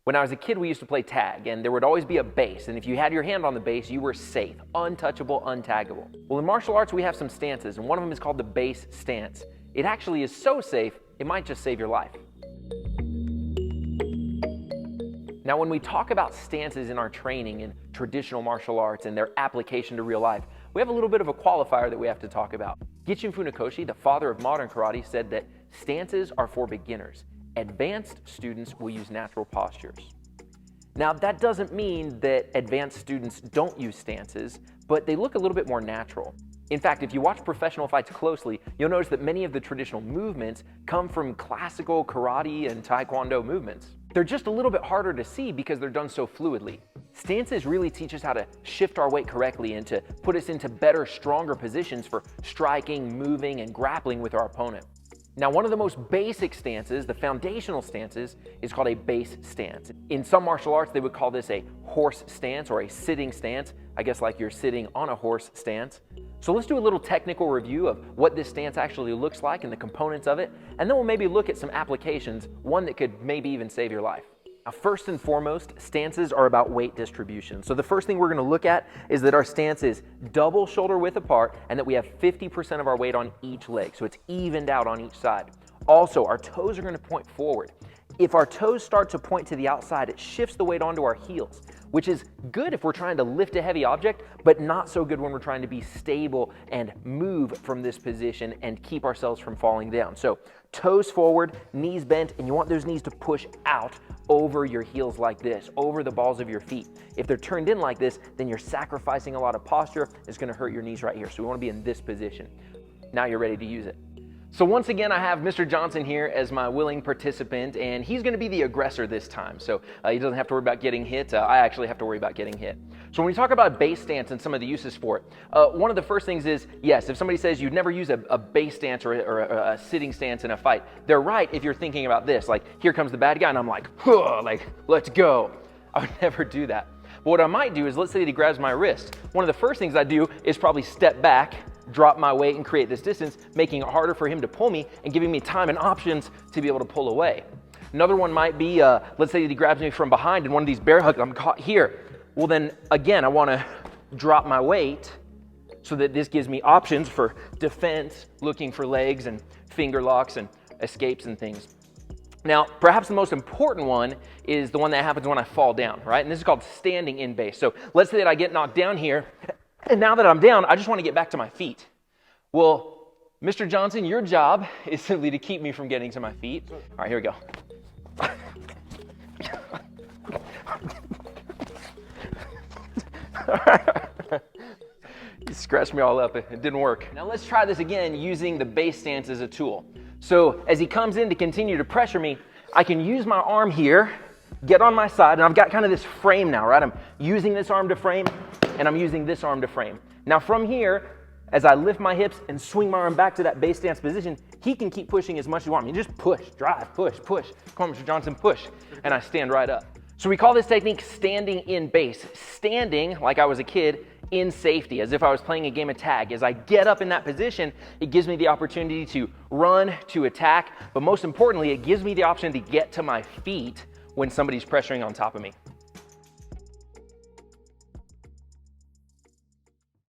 When I was a kid, we used to play tag, and there would always be a base, and if you had your hand on the base, you were safe, untouchable, untaggable. Well, in martial arts, we have some stances, and one of them is called the base stance. It actually is so safe, it might just save your life. Now, when we talk about stances in our training in traditional martial arts and their application to real life, we have a little bit of a qualifier that we have to talk about. Gichin Funakoshi, the father of modern karate, said that stances are for beginners. Advanced students will use natural postures. Now, that doesn't mean that advanced students don't use stances, but they look a little bit more natural. In fact, if you watch professional fights closely, you'll notice that many of the traditional movements come from classical karate and taekwondo movements. They're just a little bit harder to see because they're done so fluidly. Stances really teach us how to shift our weight correctly and to put us into better, stronger positions for striking, moving, and grappling with our opponent. Now, one of the most basic stances, the foundational stances, is called a base stance. In some martial arts, they would call this a horse stance or a sitting stance. I guess like you're sitting on a horse stance. So let's do a little technical review of what this stance actually looks like and the components of it, and then we'll maybe look at some applications, one that could maybe even save your life. Now, first and foremost, stances are about weight distribution. So the first thing we're going to look at is that our stance is double shoulder width apart and that we have 50% of our weight on each leg. So it's evened out on each side. Also, our toes are going to point forward. If our toes start to point to the outside, it shifts the weight onto our heels, which is good if we're trying to lift a heavy object, but not so good when we're trying to be stable and move from this position and keep ourselves from falling down. So toes forward, knees bent, and you want those knees to push out over your heels like this, over the balls of your feet. If they're turned in like this, then you're sacrificing a lot of posture. It's going to hurt your knees right here. So we want to be in this position. Now you're ready to use it. So once again, I have Mr. Johnson here as my willing participant, and he's going to be the aggressor this time. So he doesn't have to worry about getting hit. I actually have to worry about getting hit. So when we talk about base stance and some of the uses for it, one of the first things is, yes, if somebody says you'd never use a base stance or a sitting stance in a fight, they're right if you're thinking about this. Like, here comes the bad guy, and I'm like, let's go. I would never do that. But what I might do is, let's say that he grabs my wrist. One of the first things I do is probably step back, drop my weight, and create this distance, making it harder for him to pull me and giving me time and options to be able to pull away. Another one might be, let's say that he grabs me from behind in one of these bear hugs, I'm caught here. Well then, again, I want to drop my weight so that this gives me options for defense, looking for legs and finger locks and escapes and things. Now, perhaps the most important one is the one that happens when I fall down, right? And this is called standing in base. So let's say that I get knocked down here, and now that I'm down, I just want to get back to my feet. Well, Mr. Johnson, your job is simply to keep me from getting to my feet. All right, here we go. You scratched me all up. It didn't work. Now let's try this again using the base stance as a tool. So as he comes in to continue to pressure me, I can use my arm here, get on my side, and I've got kind of this frame now, right? I'm using this arm to frame, and I'm using this arm to frame. Now from here, as I lift my hips and swing my arm back to that base stance position, he can keep pushing as much as you want. I mean, just push, drive, push, push. Come on, Mr. Johnson, push. And I stand right up. So we call this technique standing in base. Standing, like I was a kid, in safety, as if I was playing a game of tag. As I get up in that position, it gives me the opportunity to run, to attack, but most importantly, it gives me the option to get to my feet when somebody's pressuring on top of me.